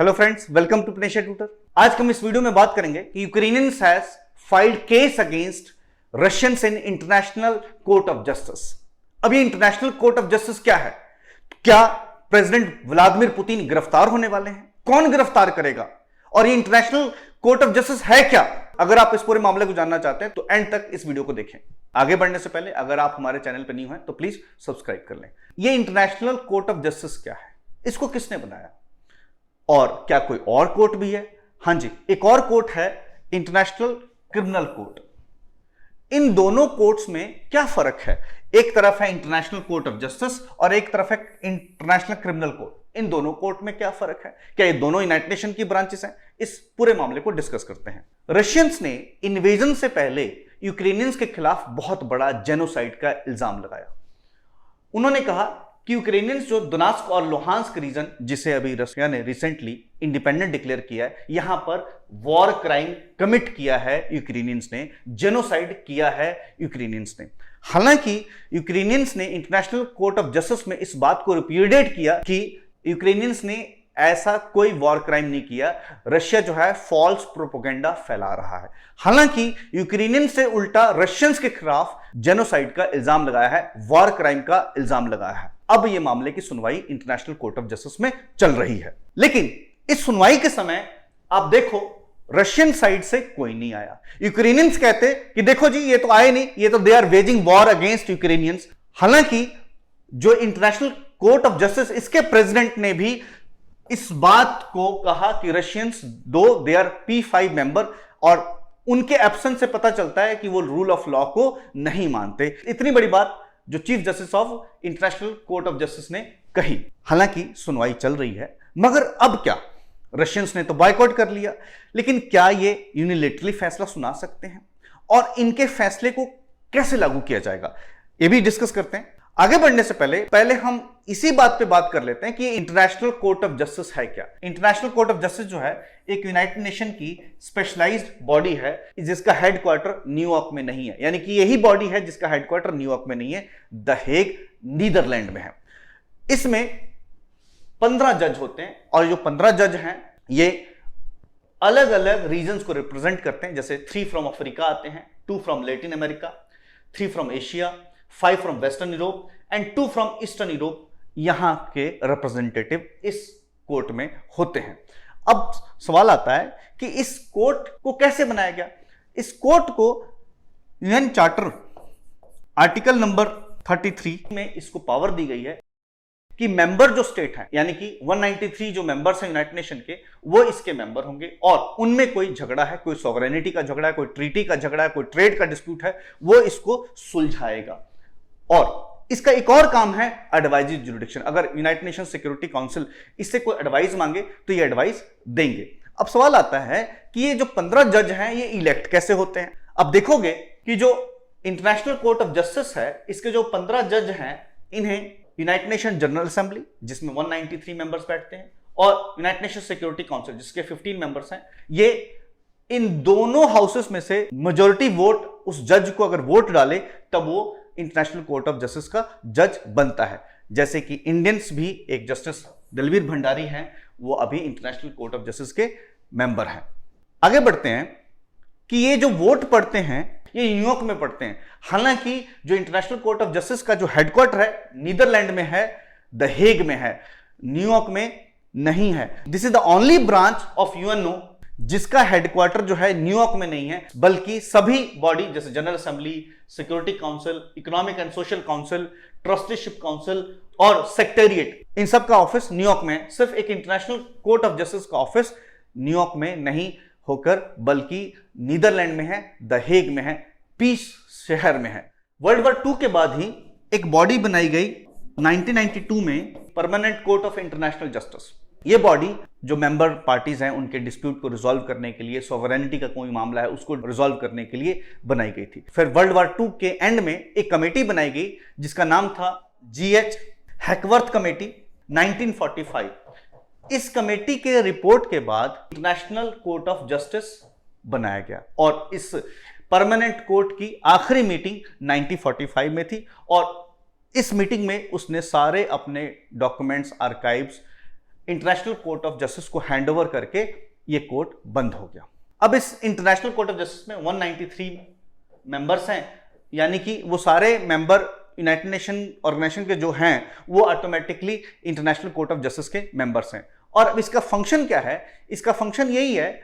Hello friends, welcome to प्नेशिया tutor. आज हम इस वीडियो में बात करेंगे कि Ukrainians has filed case against Russians in International Court of Justice. अब ये इंटरनेशनल कोर्ट ऑफ जस्टिस क्या है? क्या प्रेसिडेंट व्लादिमीर पुतिन गिरफ्तार होने वाले हैं? कौन गिरफ्तार करेगा? और ये इंटरनेशनल कोर्ट ऑफ जस्टिस है क्या? अगर आप इस पूरे मामले को जानना चाहते हैं तो एंड तक इस वीडियो को देखें। आगे बढ़ने से पहले अगर आप हमारे चैनल पर न्यू हैं तो प्लीज सब्सक्राइब कर लें। ये इंटरनेशनल कोर्ट ऑफ जस्टिस क्या है? इसको किसने बनाया? और क्या कोई और कोर्ट भी है? हां जी, एक और कोर्ट है, इंटरनेशनल क्रिमिनल कोर्ट। इन दोनों कोर्ट्स में क्या फर्क है? एक तरफ है इंटरनेशनल कोर्ट ऑफ जस्टिस और एक तरफ है इंटरनेशनल क्रिमिनल कोर्ट। इन दोनों कोर्ट में क्या फर्क है? क्या ये दोनों यूनाइटेड नेशन की ब्रांचेस हैं? इस पूरे मामले को डिस्कस करते हैं। रशियंस ने इन्वेजन से पहले यूक्रेनियंस के खिलाफ बहुत बड़ा जेनोसाइड का इल्जाम लगाया। उन्होंने कहा कि यूक्रेनियंस जो दोनेत्स्क और लुहांस्क रीजन, जिसे अभी रशिया ने रिसेंटली इंडिपेंडेंट डिक्लेयर किया है, यहां पर वॉर क्राइम कमिट किया है यूक्रेनियंस ने, जेनोसाइड किया है यूक्रेनियंस ने। हालांकि यूक्रेनियंस ने इंटरनेशनल कोर्ट ऑफ जस्टिस में इस बात को रिप्यूडिएट किया कि यूक्रेनियंस ने ऐसा कोई वॉर क्राइम नहीं किया, रशिया जो है फॉल्स प्रोपेगेंडा फैला रहा है। हालांकि यूक्रेनियन से उल्टा रशियंस के खिलाफ जेनोसाइड का इल्जाम लगाया है, वॉर क्राइम का इल्जाम लगाया है। अब यह मामले की सुनवाई इंटरनेशनल कोर्ट ऑफ जस्टिस में चल रही है, लेकिन इस सुनवाई के समय आप देखो रशियन साइड से कोई नहीं आया। यूक्रेनियंस कहते कि देखो जी ये तो आए नहीं, ये तो they are waging war against Ukrainians. हालांकि जो इंटरनेशनल कोर्ट ऑफ जस्टिस, इसके प्रेसिडेंट ने भी इस बात को कहा कि रशियंस दो दे आर P5 मेंबर, और उनके एब्सेंस से पता चलता है कि वो रूल ऑफ लॉ को नहीं मानते। इतनी बड़ी बात जो chief justice of international Court of justice ने कही। हालांकि सुनवाई चल रही है, मगर अब क्या? रशियंस ने तो बॉयकॉट कर लिया, लेकिन क्या ये यूनिलैटरली फैसला सुना सकते हैं? और इनके फैसले को कैसे लागू किया जाएगा, ये भी डिस्कस करते हैं। आगे बढ़ने से पहले हम इसी बात पे बात कर लेते हैं कि इंटरनेशनल कोर्ट ऑफ जस्टिस है क्या। इंटरनेशनल कोर्ट ऑफ जस्टिस जो है एक यूनाइटेड नेशन की स्पेशलाइज्ड बॉडी है, जिसका हेडक्वार्टर न्यूयॉर्क में नहीं है। यानी कि यही बॉडी है जिसका हेडक्वार्टर न्यूयॉर्क में नहीं है, द हेग नीदरलैंड में है। इसमें 15 जज होते हैं, और जो 15 जज हैं ये अलग अलग रीजन्स को रिप्रेजेंट करते हैं। जैसे 3 फ्रॉम अफ्रीका आते हैं, 2 from Latin America, 3 from Asia, 5 from western Europe and 2 from eastern Europe. यहां के रिप्रेजेंटेटिव इस कोर्ट में होते हैं। अब सवाल आता है कि इस कोर्ट को कैसे बनाया गया? इस कोर्ट को यूएन चार्टर आर्टिकल नंबर 33 में इसको पावर दी गई है कि मेंबर जो स्टेट है, यानी कि 193 जो मेंबर्स हैं यूनाइटेड नेशन के, वो इसके मेंबर होंगे, और उनमें कोई झगड़ा है, कोई सॉवरेनिटी का झगड़ा है, कोई ट्रीटी का झगड़ा है, कोई ट्रेड का डिस्प्यूट है, वो इसको सुलझाएगा। और इसका एक और काम है एडवाइजरी जुरिडिक्शन। अगर यूनाइटेड नेशन सिक्योरिटी काउंसिल इससे कोई एडवाइस मांगे तो ये एडवाइस देंगे। अब सवाल आता है कि ये जो 15 जज हैं ये इलेक्ट कैसे होते हैं? अब देखोगे कि जो इंटरनेशनल कोर्ट ऑफ जस्टिस है, इसके जो 15 जज हैं, इन्हें यूनाइटेड नेशन जनरल असेंबली, जिसमें 193 मेंबर्स बैठते हैं, और यूनाइटेड नेशन सिक्योरिटी काउंसिल, जिसके 15 मेंबर्स हैं, ये इन दोनों हाउसेस में से मेजॉरिटी वोट उस जज को अगर वोट डाले तब वो इंटरनेशनल कोर्ट ऑफ जस्टिस का जज बनता है। जैसे कि इंडियंस भी एक जस्टिस दलवीर भंडारी हैं, वो अभी इंटरनेशनल कोर्ट ऑफ जस्टिस के मेंबर हैं। आगे बढ़ते हैं कि ये जो वोट पड़ते हैं ये न्यूयॉर्क में पड़ते हैं। हालांकि जो इंटरनेशनल कोर्ट ऑफ जस्टिस का जो हेडक्वार्टर है नीदरलैंड में है, द हेग में है, न्यूयॉर्क में नहीं है। This is the only branch of UNO जिसका हेडक्वार्टर जो है न्यूयॉर्क में नहीं है, बल्कि सभी बॉडी जैसे general assembly, security council, economic and social council, trusteeship council और सेक्रेटेरिएट, इन सब का ऑफिस न्यूयॉर्क में है। सिर्फ एक इंटरनेशनल कोर्ट ऑफ जस्टिस का ऑफिस न्यूयॉर्क में नहीं होकर बल्कि नीदरलैंड में है, द हेग में है, पीस शहर में है। वर्ल्ड वॉर 2 के बाद ही एक बॉडी बनाई गई 1992 में, permanent court of international justice. ये बॉडी जो मेंबर पार्टीज हैं उनके डिस्प्यूट को रिजॉल्व करने के लिए, सॉवरेनिटी का कोई मामला है उसको रिजॉल्व करने के लिए बनाई गई थी। फिर वर्ल्ड वॉर 2 के एंड में एक कमेटी बनाई गई जिसका नाम था GH हैकवर्थ कमेटी 1945। इस कमेटी के रिपोर्ट के बाद इंटरनेशनल कोर्ट ऑफ जस्टिस बनाया गया, और इस परमानेंट कोर्ट की आखिरी मीटिंग 1945 में थी, और इस मीटिंग में उसने सारे अपने documents, archives international Court of justice को हैंडओवर करके ये कोर्ट बंद हो गया। अब इस इंटरनेशनल कोर्ट ऑफ जस्टिस में 193 मेंबर्स हैं, यानी कि वो सारे मेंबर यूनाइटेड नेशन ऑर्गेनाइजेशन के जो हैं वो automatically international Court of Justice के मेंबर्स हैं। और अब इसका फंक्शन क्या है? इसका फंक्शन यही है,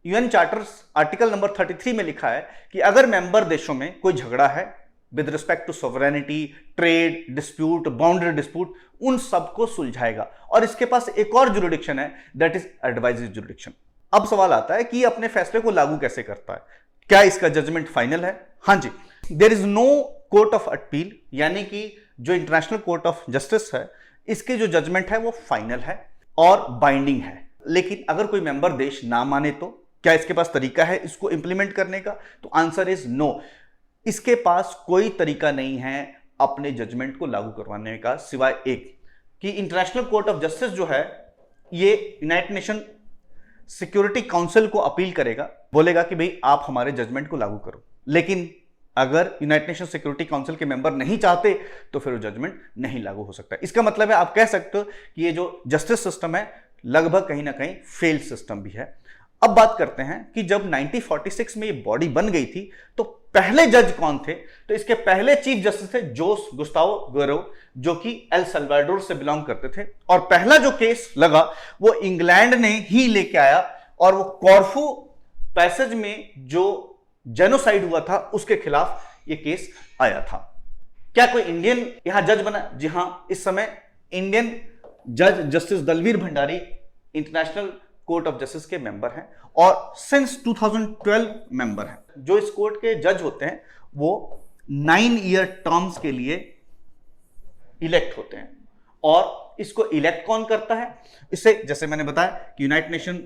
यूएन चार्टर्स आर्टिकल नंबर 33 में लिखा है कि अगर मेंबर देशों में कोई झगड़ा है with respect to sovereignty, trade dispute, boundary dispute, उन सबको सुलझाएगा। और इसके पास एक और जुरिडिक्शन है, दैट इज एडवाइजरी जुरिडिक्शन। अब सवाल आता है कि ये अपने फैसले को लागू कैसे करता है? क्या इसका जजमेंट फाइनल है? हाँ जी, there is no court of appeal, यानी कि जो इंटरनेशनल कोर्ट ऑफ जस्टिस है इसके जो जजमेंट है वो फाइनल है और बाइंडिंग है। लेकिन अगर कोई मेंबर देश ना माने तो क्या इसके पास तरीका है इसको इंप्लीमेंट करने का? तो आंसर इज नो। इसके पास कोई तरीका नहीं है अपने जजमेंट को लागू करवाने का, सिवाय एक कि इंटरनेशनल कोर्ट ऑफ जस्टिस जो है ये यूनाइटेड नेशन सिक्योरिटी काउंसिल को अपील करेगा, बोलेगा कि भाई आप हमारे जजमेंट को लागू करो। लेकिन अगर यूनाइटेड नेशन सिक्योरिटी काउंसिल के मेंबर नहीं चाहते तो फिर वो जजमेंट नहीं लागू हो सकता। इसका मतलब है, आप कह सकते हो कि ये जो जस्टिस सिस्टम है लगभग कहीं ना कहीं फेल्ड सिस्टम भी है। अब बात करते हैं कि जब 1946 में ये बॉडी बन गई थी तो पहले जज कौन थे? तो इसके पहले चीफ जस्टिस थे जोस गुस्तावो गुएरो, जो कि एल सल्वाडोर से बिलोंग करते थे। और पहला जो केस लगा वो इंग्लैंड ने ही लेके आया, और वो कॉर्फू पैसेज में जो जेनोसाइड हुआ था उसके खिलाफ ये केस आया था। क्या कोई इंडियन यहां जज बना? जी हां, इस समय इंडियन जज justice Dalveer Bhandari International Court of Justice के मेंबर हैं और सिंस 2012 मेंबर हैं। जो इस कोर्ट के जज होते हैं वो 9 ईयर टर्म्स के लिए इलेक्ट होते हैं। और इसको इलेक्ट कौन करता है? इसे जैसे मैंने बताया कि यूनाइटेड नेशन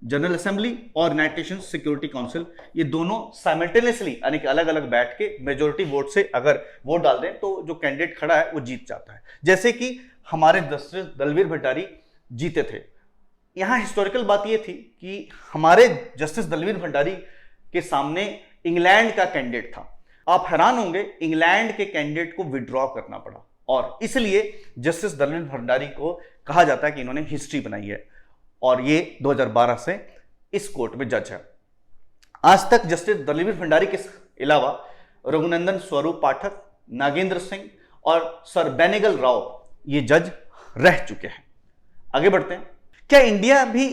जनरल असेंबली और यूनाइटेड नेशन सिक्योरिटी काउंसिल, ये दोनों साइमल्टेनियसली यानी कि अलग अलग बैठ के मेजोरिटी वोट से अगर वोट डाल दें तो जो कैंडिडेट खड़ा है वो जीत जाता है। जैसे कि हमारे जस्टिस दलवीर भंडारी जीते थे। यहां हिस्टोरिकल बात यह थी कि हमारे जस्टिस दलवीर भंडारी के सामने इंग्लैंड का कैंडिडेट था। आप हैरान होंगे, इंग्लैंड के कैंडिडेट को विड्रॉ करना पड़ा, और इसलिए जस्टिस दलवीर भंडारी को कहा जाता है कि इन्होंने हिस्ट्री बनाई है, और ये 2012 से इस कोर्ट में जज है। आज तक जस्टिस दलवीर भंडारी के अलावा रघुनंदन स्वरूप पाठक, नागेंद्र सिंह और सर बेनेगल राव ये जज रह चुके हैं। आगे बढ़ते हैं। क्या इंडिया भी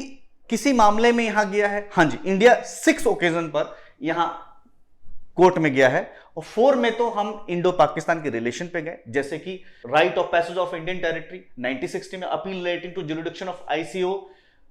किसी मामले में यहां गया है? हां जी, इंडिया 6 ओकेजन पर यहां कोर्ट में गया है, और 4 में तो हम इंडो पाकिस्तान के रिलेशन पे गए, जैसे कि right of passage of Indian territory, 1960 में appeal relating to jurisdiction of ICAO,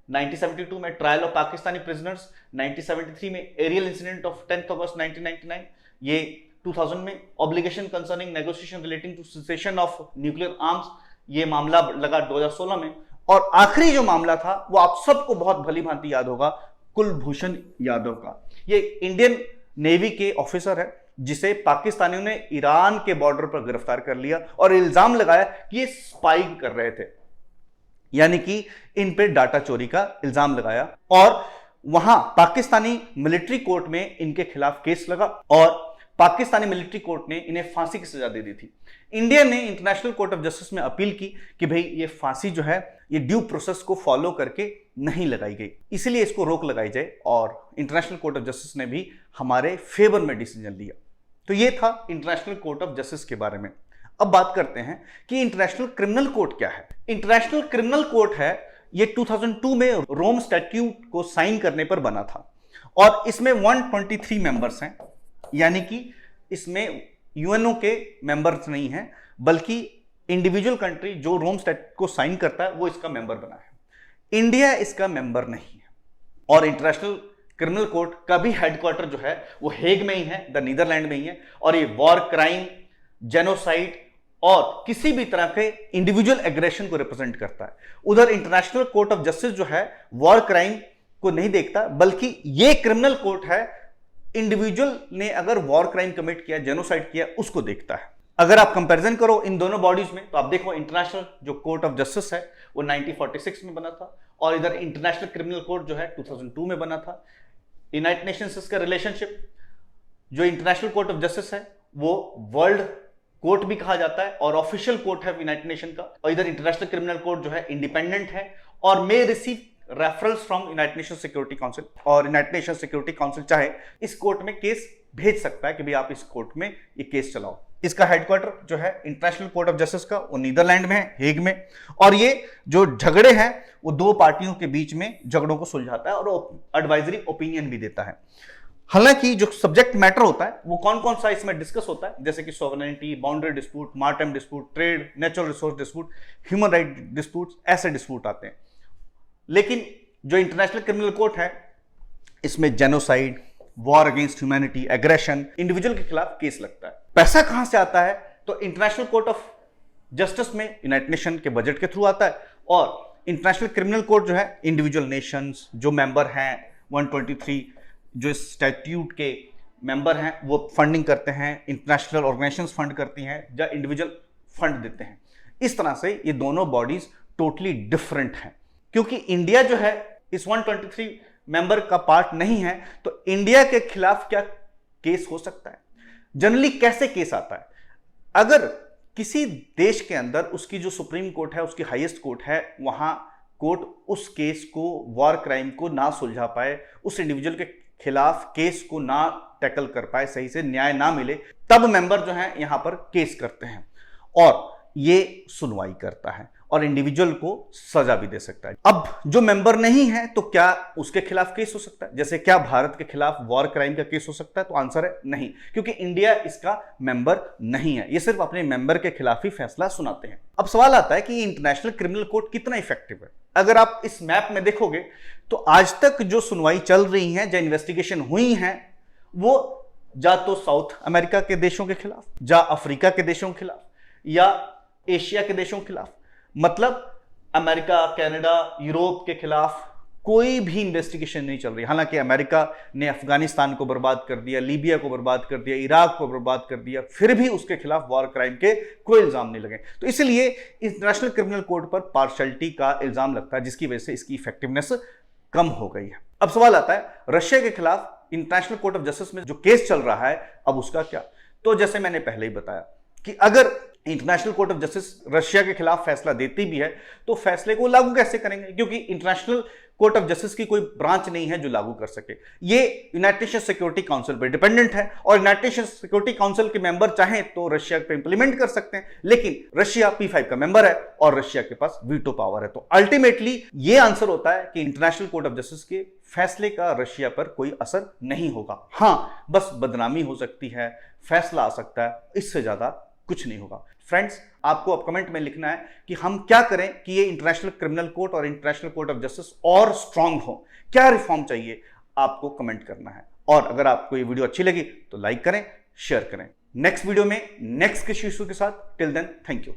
1972 में ट्रायल ऑफ पाकिस्तानी प्रिजनर्स, 1973 में एरियल इंसिडेंट ऑफ 10 अगस्त 1999, ये 2000 में obligation concerning negotiation relating to cessation of nuclear arms, ये मामला लगा 2016 में। और आखिरी जो मामला था वो आप सबको बहुत भली भांति याद होगा, कुलभूषण यादव का। ये इंडियन नेवी के ऑफिसर है जिसे पाकिस्तानियों ने ईरान के बॉर्डर पर गिरफ्तार कर लिया और इल्जाम लगाया कि ये स्पाइंग कर रहे थे, यानी कि इन पे डाटा चोरी का इल्जाम लगाया, और वहां पाकिस्तानी मिलिट्री कोर्ट में इनके खिलाफ केस लगा और पाकिस्तानी मिलिट्री कोर्ट ने इन्हें फांसी की सजा दे दी थी। इंडिया ने इंटरनेशनल कोर्ट ऑफ जस्टिस में अपील की कि भाई ये फांसी जो है ये ड्यू प्रोसेस को फॉलो करके नहीं लगाई गई, इसलिए इसको रोक लगाई जाए, और इंटरनेशनल कोर्ट ऑफ जस्टिस ने भी हमारे फेवर में डिसीजन लिया। तो ये था इंटरनेशनल कोर्ट ऑफ जस्टिस के बारे में। अब बात करते हैं कि इंटरनेशनल क्रिमिनल कोर्ट क्या है। इंटरनेशनल क्रिमिनल कोर्ट है, ये 2002 में रोम स्टैट्यूट को साइन करने पर बना था, और इसमें 123 मेंबर्स हैं, यानी कि इसमें यूएनओ के मेंबर्स नहीं हैं, बल्कि इंडिविजुअल कंट्री जो रोम स्टैट्यूट को साइन करता है वो इसका मेंबर बना है। इंडिया इसका मेंबर नहीं है, और इंटरनेशनल क्रिमिनल कोर्ट का भी हेडक्वार्टर जो है वो हेग में ही है, द नीदरलैंड में ही है, और ये वॉर क्राइम, जेनोसाइड और किसी भी तरह के इंडिविजुअल एग्रेशन को रिप्रेजेंट करता है। उधर इंटरनेशनल कोर्ट ऑफ जस्टिस जो है वॉर क्राइम को नहीं देखता, बल्कि ये क्रिमिनल कोर्ट है इंडिविजुअल ने अगर वॉर क्राइम कमिट किया, जेनोसाइड किया, उसको देखता है। अगर आप कंपैरिजन करो इन दोनों बॉडीज में तो आप देखो इंटरनेशनल जो कोर्ट ऑफ जस्टिस है वो 1946 में बना था, और इधर इंटरनेशनल क्रिमिनल कोर्ट जो है 2002 में बना था। यूनाइटेड नेशंस इसका रिलेशनशिप, जो इंटरनेशनल कोर्ट ऑफ जस्टिस है वो वर्ल्ड कोर्ट भी कहा जाता है और ऑफिशियल कोर्ट है यूनाइटेड नेशन का, और इधर इंटरनेशनल क्रिमिनल कोर्ट जो है इंडिपेंडेंट है और मे receive referrals from United nation security council, और यूनाइटेड नेशन सिक्योरिटी काउंसिल चाहे इस कोर्ट में केस भेज सकता है कि भाई आप इस कोर्ट में ये केस चलाओ। इसका हेडक्वार्टर जो है इंटरनेशनल कोर्ट ऑफ जस्टिस का, वो नीदरलैंड में है, हेग में। और ये जो झगड़े हैं वो दो पार्टियों के बीच में झगड़ों को सुलझाता है और एडवाइजरी ओपिनियन भी देता है। हालांकि जो सब्जेक्ट मैटर होता है वो कौन कौन सा इसमें डिस्कस होता है, जैसे कि sovereignty, boundary dispute, maritime dispute, trade, natural resource dispute, human right dispute, ऐसे डिस्प्यूट आते हैं। लेकिन जो इंटरनेशनल क्रिमिनल कोर्ट है इसमें genocide, war against humanity, aggression, individual के खिलाफ केस लगता है। पैसा कहां से आता है? तो इंटरनेशनल कोर्ट ऑफ जस्टिस में यूनाइटेड नेशन के बजट के थ्रू आता है, और इंटरनेशनल क्रिमिनल कोर्ट जो है इंडिविजुअल नेशंस जो मेंबर हैं 123 जो इस स्टैट्यूट के मेंबर हैं वो फंडिंग करते हैं, इंटरनेशनल ऑर्गेनाइजेशंस फंड करती हैं या इंडिविजुअल फंड देते हैं। इस तरह से ये दोनों बॉडीज टोटली डिफरेंट हैं। क्योंकि इंडिया जो है इस 123 मेंबर का पार्ट नहीं है, तो इंडिया के खिलाफ क्या केस हो सकता है? जनरली कैसे केस आता है? अगर किसी देश के अंदर उसकी जो सुप्रीम कोर्ट है, उसकी हाईएस्ट कोर्ट है, वहां कोर्ट उस केस को, वॉर क्राइम को ना सुलझा पाए, उस इंडिविजुअल के खिलाफ केस को ना टैकल कर पाए, सही से न्याय ना मिले, तब मेंबर जो है यहां पर केस करते हैं और ये सुनवाई करता है और इंडिविजुअल को सजा भी दे सकता है। अब जो मेंबर नहीं है तो क्या उसके खिलाफ केस हो सकता है? जैसे क्या भारत के खिलाफ वॉर क्राइम का केस हो सकता है? तो आंसर है नहीं, क्योंकि इंडिया इसका मेंबर नहीं है। ये सिर्फ अपने मेंबर के खिलाफ ही फैसला सुनाते हैं। अब सवाल आता है कि इंटरनेशनल क्रिमिनल कोर्ट कितना इफेक्टिव है? अगर आप इस मैप में देखोगे तो आज तक जो सुनवाई चल रही है, जो इन्वेस्टिगेशन हुई है, वो जा तो साउथ अमेरिका के देशों के खिलाफ, जा अफ्रीका के देशों के खिलाफ, या एशिया के देशों के खिलाफ, मतलब अमेरिका, कनाडा, यूरोप के खिलाफ कोई भी इन्वेस्टिगेशन नहीं चल रही। हालांकि अमेरिका ने अफगानिस्तान को बर्बाद कर दिया, लीबिया को बर्बाद कर दिया, इराक को बर्बाद कर दिया, फिर भी उसके खिलाफ वॉर क्राइम के कोई इल्जाम नहीं लगे। तो इसलिए इंटरनेशनल क्रिमिनल कोर्ट पर पार्शियलिटी का इल्जाम लगता है, जिसकी वजह से इसकी इफेक्टिवनेस कम हो गई है। अब सवाल आता है रशिया के खिलाफ इंटरनेशनल कोर्ट ऑफ जस्टिस में जो केस चल रहा है, अब उसका क्या? तो जैसे मैंने पहले ही बताया कि अगर international Court of justice Russia के खिलाफ फैसला देती भी है तो फैसले को लागू कैसे करेंगे? क्योंकि इंटरनेशनल कोर्ट ऑफ जस्टिस की कोई ब्रांच नहीं है जो लागू कर सके। ये यूनाइटेड नेशन सिक्योरिटी काउंसिल पर डिपेंडेंट है, और यूनाइटेड नेशन सिक्योरिटी काउंसिल के मेंबर चाहें तो रशिया पे इंप्लीमेंट कर सकते हैं, लेकिन रशिया P5 का मेंबर है और रशिया के पास वीटो पावर है। तो अल्टीमेटली ये आंसर होता है कि इंटरनेशनल कोर्ट ऑफ जस्टिस के फैसले का रशिया पर कोई असर नहीं होगा। हां, बस बदनामी हो सकती है, फैसला आ सकता है, इससे ज्यादा कुछ नहीं होगा। फ्रेंड्स, आपको अब कमेंट में लिखना है कि हम क्या करें कि ये इंटरनेशनल क्रिमिनल कोर्ट और इंटरनेशनल कोर्ट ऑफ जस्टिस और स्ट्रांग हो, क्या रिफॉर्म चाहिए, आपको कमेंट करना है। और अगर आपको ये वीडियो अच्छी लगी तो लाइक करें, शेयर करें। नेक्स्ट वीडियो में नेक्स्ट किसी इशू के साथ, टिल देन थैंक यू।